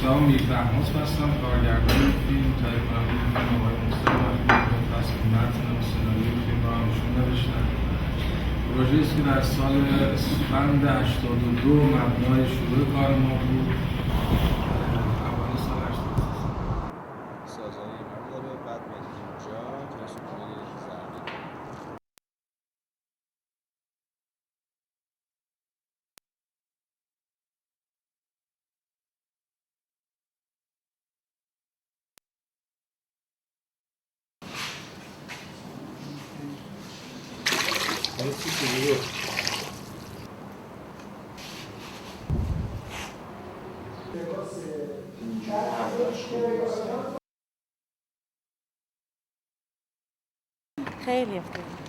مجتبی میرفرماس هستم، کارگردان فیلم، تهیه کننده فیلم آقای مصطفی وقتی فصل متن و سناریوی فیلم را ایشون نوشتن. پروژه‌ای است که در سال اسفند 82 مبنای شروع کار ما بود. اوایل سال 83 سازهای اینا رو داره، بعد میاد اینجا که ستون زربی. خیلی افتاد.